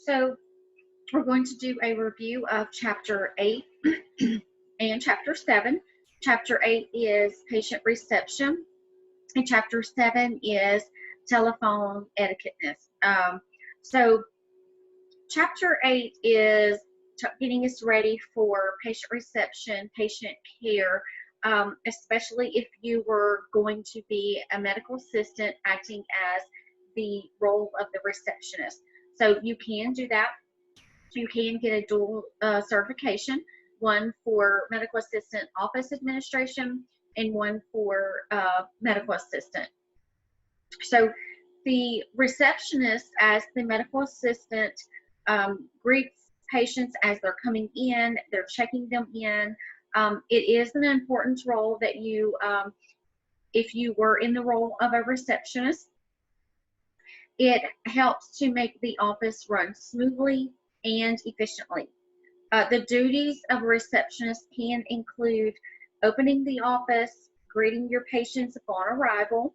So we're going to do a review of Chapter 8 and Chapter 7. Chapter 8 is patient reception, and Chapter 7 is telephone etiquetteness. So Chapter 8 is getting us ready for patient reception, patient care, especially if you were going to be a medical assistant acting as the role of the receptionist. So you can do that. You can get a dual certification, one for medical assistant office administration and one for medical assistant. So the receptionist, as the medical assistant, greets patients as they're coming in, they're checking them in. It is an important role that you, if you were in the role of a receptionist, it helps to make the office run smoothly and efficiently. The duties of a receptionist can include opening the office, greeting your patients upon arrival,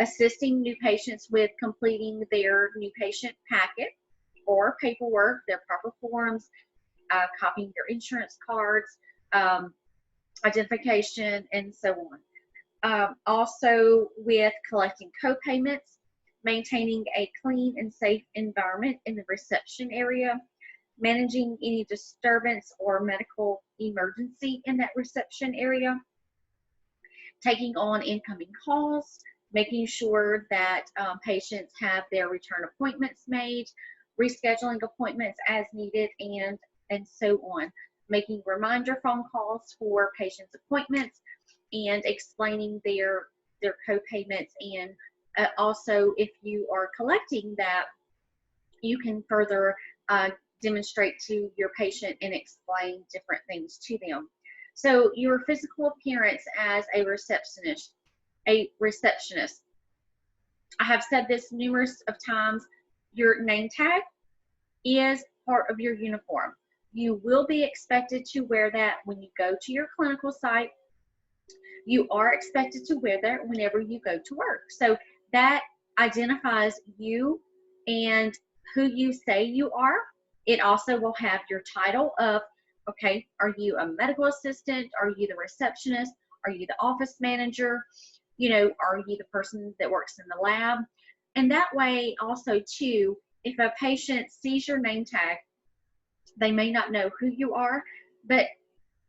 assisting new patients with completing their new patient packet or paperwork, their proper forms, copying their insurance cards, identification, and so on. Also with collecting co-payments, maintaining a clean and safe environment in the reception area, managing any disturbance or medical emergency in that reception area, taking on incoming calls, making sure that patients have their return appointments made, rescheduling appointments as needed, and so on, making reminder phone calls for patients' appointments, and explaining their co-payments. And also, if you are collecting that, you can further demonstrate to your patient and explain different things to them. So your physical appearance as a receptionist. I have said this numerous of times, your name tag is part of your uniform. You will be expected to wear that when you go to your clinical site. You are expected to wear that whenever you go to work. So that identifies you and who you say you are. It also will have your title of, okay, are you a medical assistant? Are you the receptionist? Are you the office manager? You know, are you the person that works in the lab? And that way also too, if a patient sees your name tag, they may not know who you are, but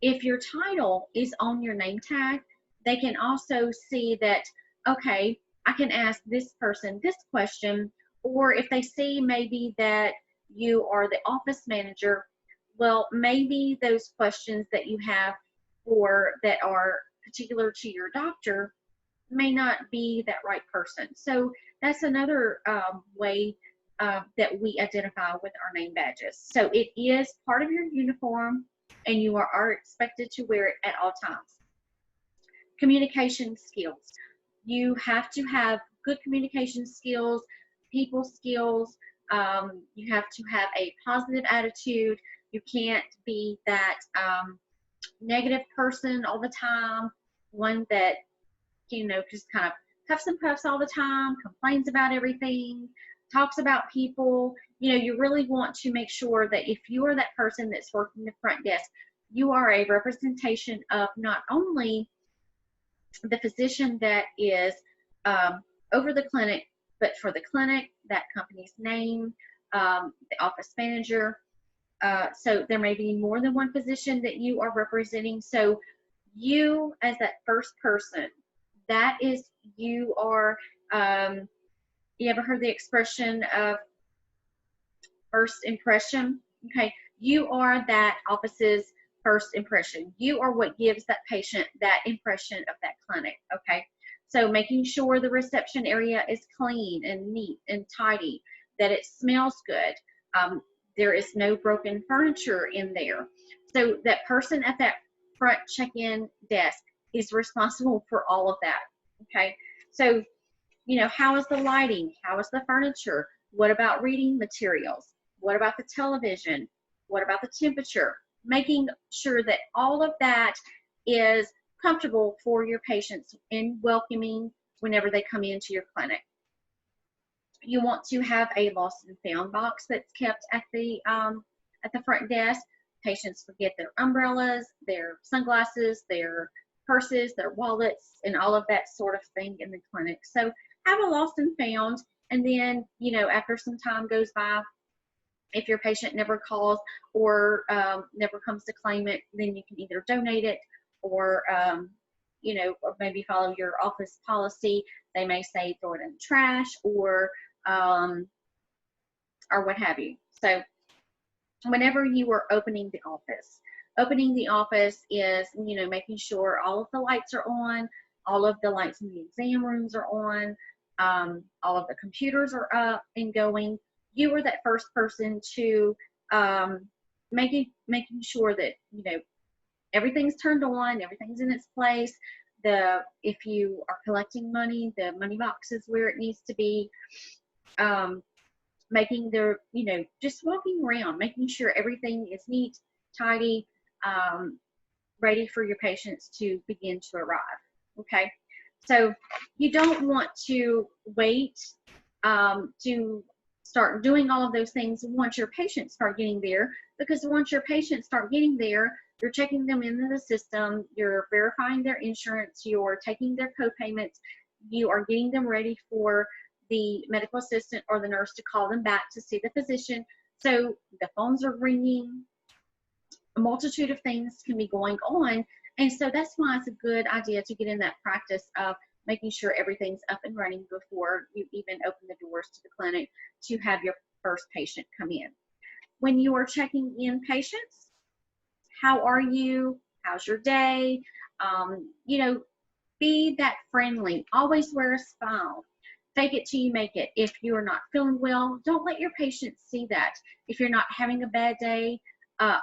if your title is on your name tag, they can also see that, okay, I can ask this person this question. Or if they see maybe that you are the office manager, well, maybe those questions that you have or that are particular to your doctor may not be that right person. So that's another way that we identify with our name badges. So it is part of your uniform, and you are expected to wear it at all times. Communication skills. You have to have good communication skills, people skills. You have to have a positive attitude. You can't be that negative person all the time, one that, you know, just kind of huffs and puffs all the time, complains about everything, talks about people. You know, you really want to make sure that if you are that person that's working the front desk, you are a representation of not only the physician that is over the clinic, but for the clinic, that company's name, the office manager. So there may be more than one physician that you are representing. So you as that first person, that is, you are, you ever heard the expression of first impression? Okay, you are that office's first impression. You are what gives that patient that impression of that clinic, okay? So making sure the reception area is clean and neat and tidy, that it smells good. There is no broken furniture in there. So that person at that front check-in desk is responsible for all of that, okay? So, you know, how is the lighting? How is the furniture? What about reading materials? What about the television? What about the temperature? Making sure that all of that is comfortable for your patients and welcoming whenever they come into your clinic. You want to have a lost and found box that's kept at the front desk. Patients forget their umbrellas, their sunglasses, their purses, their wallets, and all of that sort of thing in the clinic. So have a lost and found, and then, you know, after some time goes by, if your patient never calls or never comes to claim it, then you can either donate it or, you know, or maybe follow your office policy. They may say throw it in the trash or what have you. So whenever you are opening the office is, you know, making sure all of the lights are on, all of the lights in the exam rooms are on, all of the computers are up and going. You are that first person to making sure that, you know, everything's turned on, everything's in its place. If you are collecting money, the money box is where it needs to be. Making their, you know, just walking around, making sure everything is neat, tidy, ready for your patients to begin to arrive. Okay, so you don't want to wait to start doing all of those things once your patients start getting there, because once your patients start getting there, you're checking them into the system, you're verifying their insurance, you're taking their co-payments, you are getting them ready for the medical assistant or the nurse to call them back to see the physician. So the phones are ringing, a multitude of things can be going on. And so that's why it's a good idea to get in that practice of making sure everything's up and running before you even open the doors to the clinic to have your first patient come in. When you are checking in patients, how are you? How's your day? You know, be that friendly. Always wear a smile. Fake it till you make it. If you are not feeling well, don't let your patients see that. If you're not having a bad day,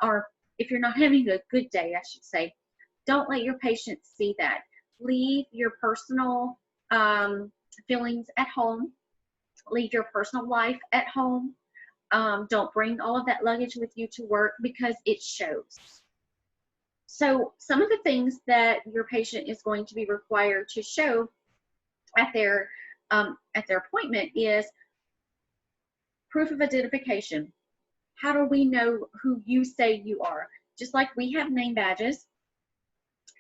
or if you're not having a good day, I should say, don't let your patients see that. Leave your personal feelings at home. Leave your personal life at home. Don't bring all of that luggage with you to work because it shows. So some of the things that your patient is going to be required to show at their appointment is proof of identification. How do we know who you say you are? Just like we have name badges,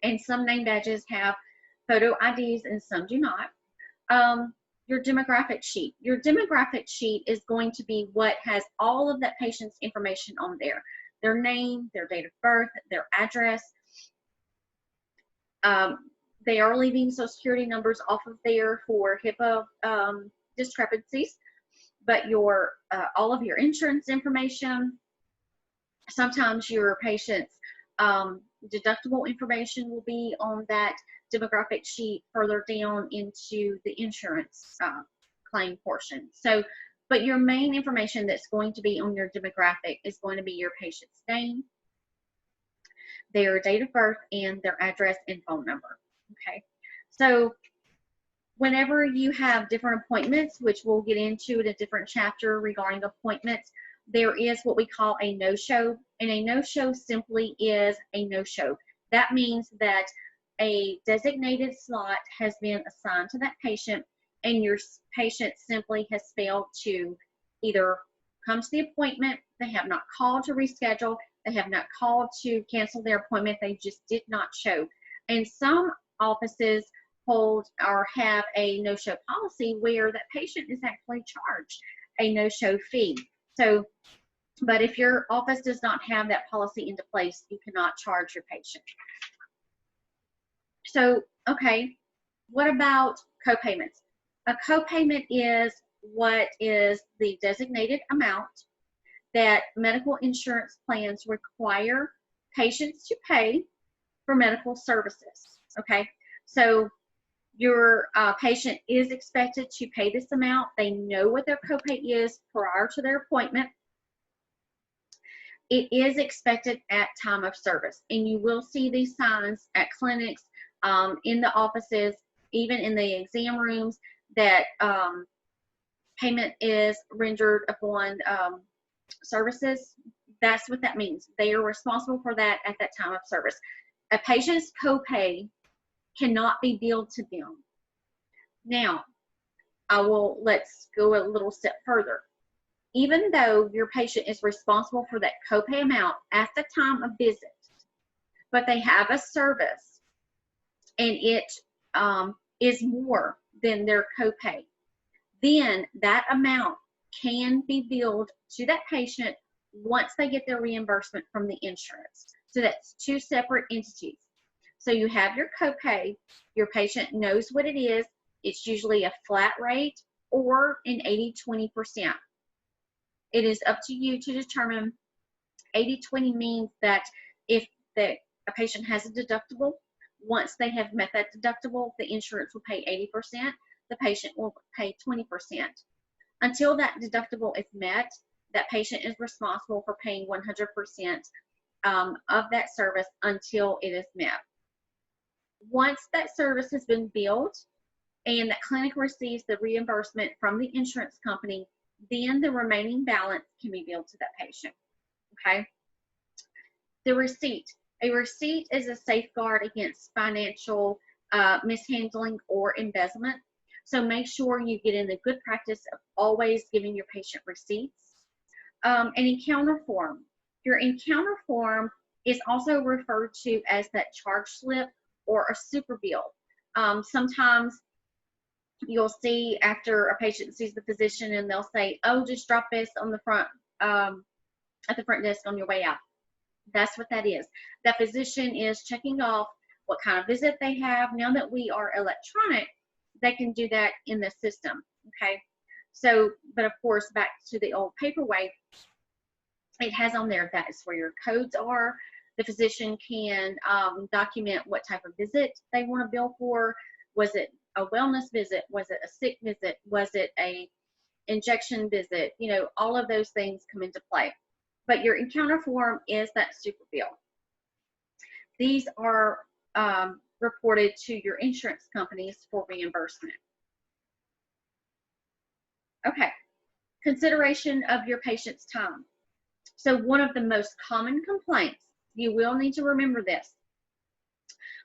and some name badges have photo IDs and some do not. Your demographic sheet. Your demographic sheet is going to be what has all of that patient's information on there. Their name, their date of birth, their address. They are leaving Social Security numbers off of there for HIPAA discrepancies, but your all of your insurance information, sometimes your patient's deductible information will be on that demographic sheet further down into the insurance claim portion. So, but your main information that's going to be on your demographic is going to be your patient's name, their date of birth, and their address and phone number. Okay, so whenever you have different appointments, which we'll get into in a different chapter regarding appointments, there is what we call a no-show, and a no-show simply is a no-show. That means that a designated slot has been assigned to that patient, and your patient simply has failed to either come to the appointment, they have not called to reschedule, they have not called to cancel their appointment, they just did not show. And some offices hold or have a no-show policy where that patient is actually charged a no-show fee. So, but if your office does not have that policy into place, you cannot charge your patient. So, okay, what about co-payments? A co-payment is what is the designated amount that medical insurance plans require patients to pay for medical services. Okay, so your patient is expected to pay this amount. They know what their copay is prior to their appointment. It is expected at time of service, and you will see these signs at clinics, in the offices, even in the exam rooms, that payment is rendered upon services. That's what that means. They are responsible for that at that time of service. A patient's copay cannot be billed to them. Now, let's go a little step further. Even though your patient is responsible for that copay amount at the time of visit, but they have a service and it is more than their copay, then that amount can be billed to that patient once they get their reimbursement from the insurance. So that's two separate entities. So you have your copay, your patient knows what it is. It's usually a flat rate or an 80-20%. It is up to you to determine. 80-20 means that if a patient has a deductible, once they have met that deductible, the insurance will pay 80%, the patient will pay 20%. Until that deductible is met, that patient is responsible for paying 100% of that service until it is met. Once that service has been billed and that clinic receives the reimbursement from the insurance company, then the remaining balance can be billed to that patient. Okay? The receipt. A receipt is a safeguard against financial mishandling or embezzlement. So make sure you get in the good practice of always giving your patient receipts. An encounter form. Your encounter form is also referred to as that charge slip or a super bill. Sometimes you'll see after a patient sees the physician and they'll say, oh, just drop this on the front, at the front desk on your way out. That's what that is. That physician is checking off what kind of visit they have. Now that we are electronic, they can do that in the system, okay? So, but of course, back to the old paper way, it has on there that is where your codes are. The physician can document what type of visit they want to bill for. Was it a wellness visit? Was it a sick visit? Was it a injection visit? You know, all of those things come into play. But your encounter form is that super bill. These are reported to your insurance companies for reimbursement. Okay, consideration of your patient's time. So one of the most common complaints, you will need to remember this,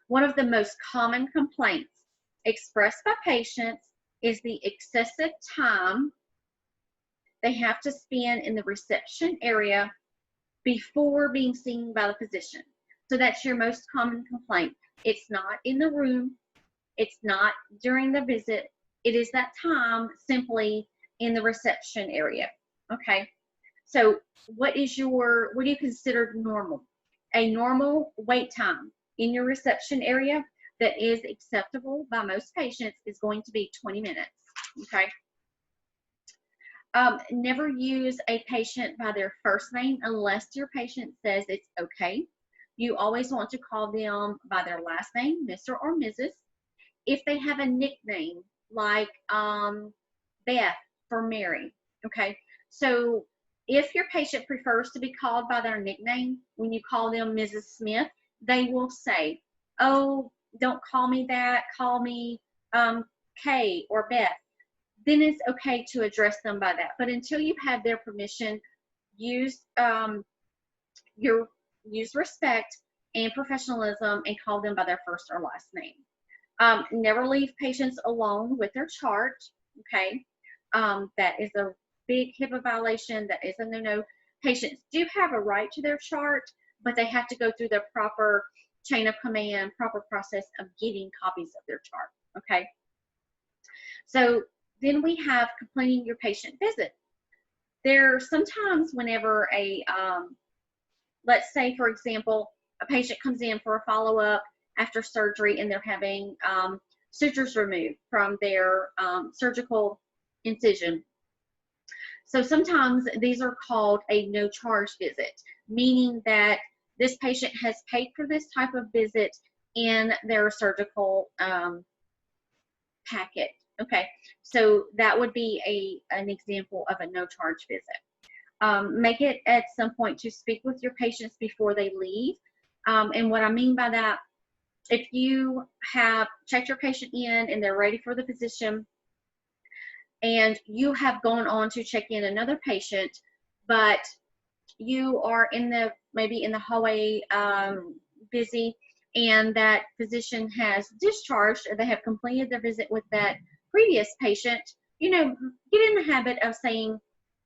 one of the most common complaints expressed by patients is the excessive time they have to spend in the reception area before being seen by the physician. So that's your most common complaint. It's not in the room. It's not during the visit. It is that time simply in the reception area. Okay. So what do you consider normal? A normal wait time in your reception area that is acceptable by most patients is going to be 20 minutes. Okay. Never use a patient by their first name unless your patient says it's okay. You always want to call them by their last name, Mr. or Mrs. If they have a nickname like Beth for Mary, okay? So if your patient prefers to be called by their nickname, when you call them Mrs. Smith, they will say, oh, don't call me that, call me Kay or Beth. Then it's okay to address them by that. But until you have their permission, use respect and professionalism and call them by their first or last name. Never leave patients alone with their chart, okay? That is a big HIPAA violation. That is a no-no. Patients do have a right to their chart, but they have to go through the proper chain of command, proper process of getting copies of their chart, okay? So then we have completing your patient visit. There sometimes whenever let's say for example, a patient comes in for a follow-up after surgery and they're having sutures removed from their surgical incision. So sometimes these are called a no charge visit, meaning that this patient has paid for this type of visit in their surgical packet. Okay, so that would be an example of a no charge visit. Make it at some point to speak with your patients before they leave. And what I mean by that, if you have checked your patient in and they're ready for the physician, and you have gone on to check in another patient, but you are maybe in the hallway busy, and that physician has discharged, or they have completed their visit with that previous patient, you know, get in the habit of saying,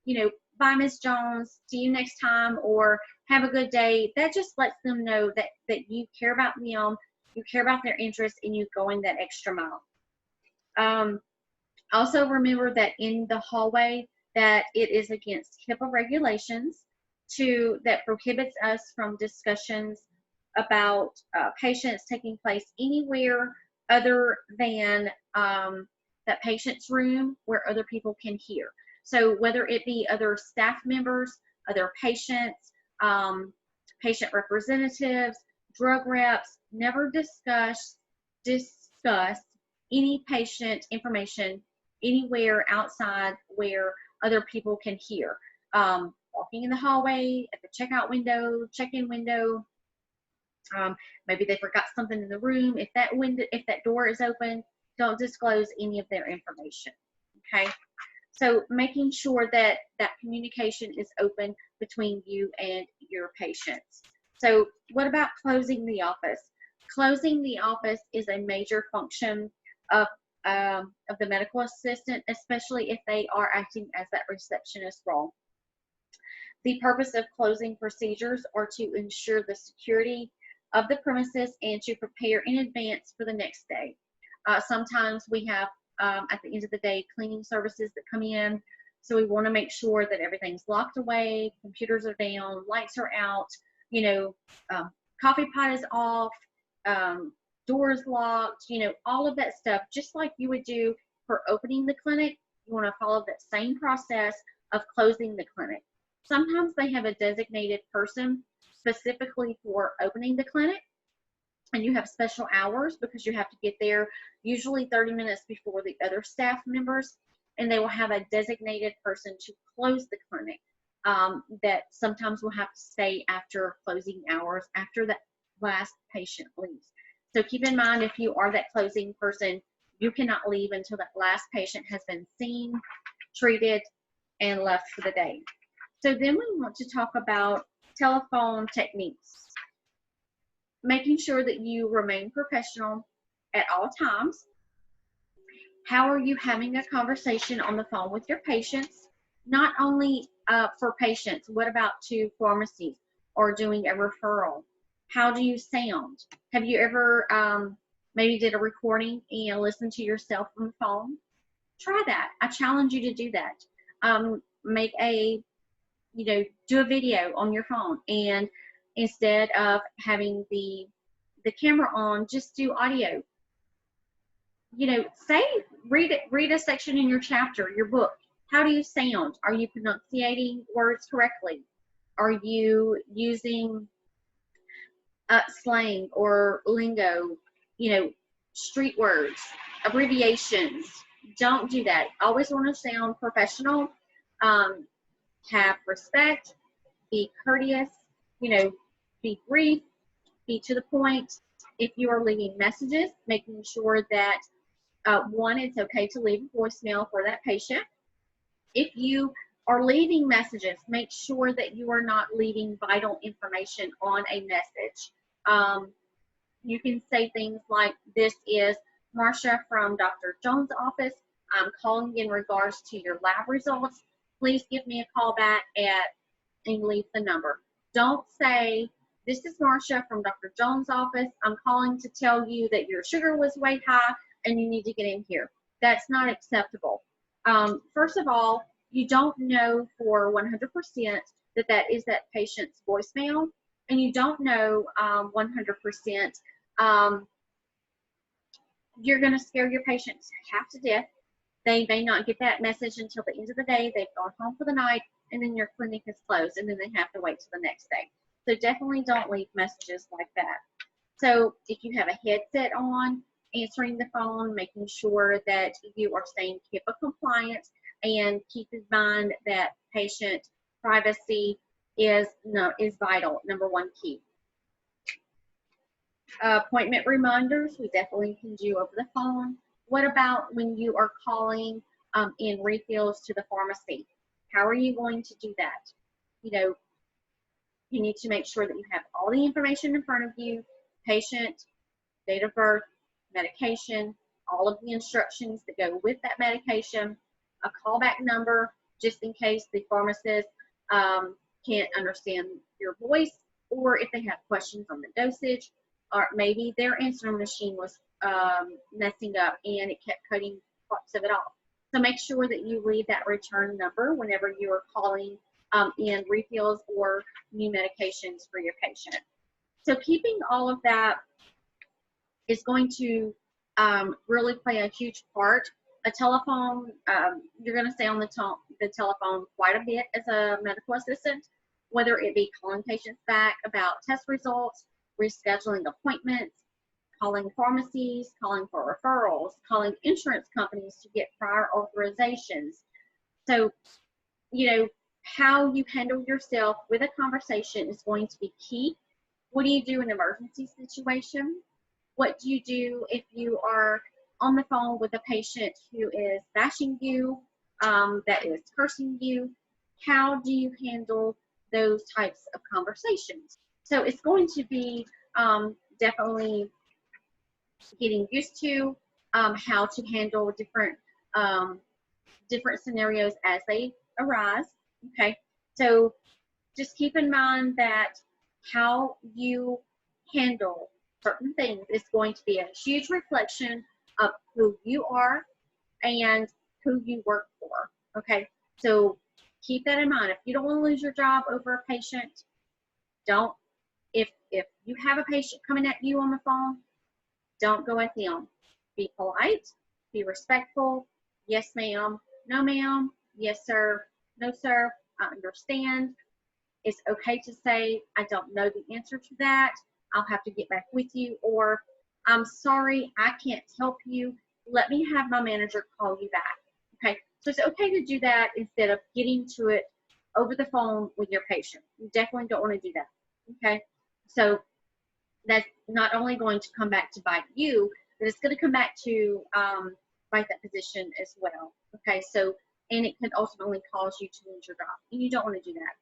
you know, bye, Miss Jones, see you next time, or have a good day. That just lets them know that you care about them, you care about their interests, and you going that extra mile. Also remember that in the hallway that it is against HIPAA regulations that prohibits us from discussions about patients taking place anywhere other than that patient's room where other people can hear. So whether it be other staff members, other patients, patient representatives, drug reps, never discuss any patient information anywhere outside where other people can hear. Walking in the hallway, at the checkout window, check-in window. Maybe they forgot something in the room. If that door is open, don't disclose any of their information. Okay. So making sure that that communication is open between you and your patients. So what about closing the office? Closing the office is a major function of the medical assistant, especially if they are acting as that receptionist role. The purpose of closing procedures are to ensure the security of the premises and to prepare in advance for the next day. Sometimes we have, at the end of the day, cleaning services that come in, so we want to make sure that everything's locked away, computers are down, lights are out, you know, coffee pot is off, doors locked, you know, all of that stuff, just like you would do for opening the clinic. You want to follow that same process of closing the clinic. Sometimes they have a designated person specifically for opening the clinic, and you have special hours because you have to get there usually 30 minutes before the other staff members, and they will have a designated person to close the clinic that sometimes will have to stay after closing hours, after that last patient leaves. So keep in mind, if you are that closing person, you cannot leave until that last patient has been seen, treated, and left for the day. So then we want to talk about telephone techniques. Making sure that you remain professional at all times. How are you having a conversation on the phone with your patients? Not only for patients, what about to pharmacies or doing a referral? How do you sound? Have you ever maybe did a recording and listened to yourself on the phone? Try that. I challenge you to do that. Make a, you know, do a video on your phone, and instead of having the camera on, just do audio. You know, read a section in your chapter, your book. How do you sound? Are you pronunciating words correctly? Are you using slang or lingo, you know, street words, abbreviations? Don't do that. Always want to sound professional. Have respect, be courteous, you know, be brief, be to the point. If you are leaving messages, making sure that one, it's okay to leave a voicemail for that patient. If you are leaving messages, make sure that you are not leaving vital information on a message. You can say things like, this is Marcia from Dr. Jones' office. I'm calling in regards to your lab results. Please give me a call back and leave the number. Don't say, this is Marcia from Dr. Jones' office. I'm calling to tell you that your sugar was way high and you need to get in here. That's not acceptable. First of all, you don't know for 100% that is that patient's voicemail, and you don't know 100%. You're going to scare your patients half to death. They may not get that message until the end of the day. They've gone home for the night, and then your clinic is closed, and then they have to wait till the next day. So definitely don't leave messages like that. So if you have a headset on, answering the phone, making sure that you are staying HIPAA compliant, and keep in mind that patient privacy is vital, number one key. Appointment reminders, we definitely can do over the phone. What about when you are calling in refills to the pharmacy? How are you going to do that? You know, you need to make sure that you have all the information in front of you, patient, date of birth, medication, all of the instructions that go with that medication. a callback number just in case the pharmacist can't understand your voice, or if they have questions on the dosage, or maybe their answering machine was messing up and it kept cutting parts of it off. So make sure that you leave that return number whenever you are calling in refills or new medications for your patient. So keeping all of that is going to really play a huge part. A telephone, you're going to stay on the telephone quite a bit as a medical assistant, whether it be calling patients back about test results, rescheduling appointments, calling pharmacies, calling for referrals, calling insurance companies to get prior authorizations. So, you know, how you handle yourself with a conversation is going to be key. What do you do in an emergency situation? What do you do if you are on the phone with a patient who is bashing you, that is cursing you? How do you handle those types of conversations? So it's going to be definitely getting used to how to handle different scenarios as they arise. Okay, so just keep in mind that how you handle certain things is going to be a huge reflection of who you are and who you work for. Okay, so keep that in mind. If you don't want to lose your job over a patient, don't. If you have a patient coming at you on the phone, don't go at them. Be polite, be respectful. Yes, ma'am. No, ma'am. Yes, sir. No, sir. I understand. It's okay to say, I don't know the answer to that. I'll have to get back with you. Or, I'm sorry, I can't help you. Let me have my manager call you back. Okay, so it's okay to do that instead of getting to it over the phone with your patient. You definitely don't want to do that. Okay, so that's not only going to come back to bite you, but it's going to come back to bite that physician as well. Okay, so, and it could ultimately cause you to lose your job, and you don't want to do that.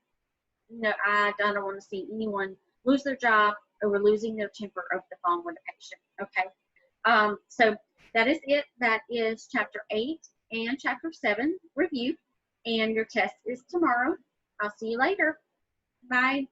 No, I don't want to see anyone lose their job over losing their temper over the phone with a patient. Okay, so that is it. That is chapter 8 and chapter 7 review, and your test is tomorrow. I'll see you later. Bye.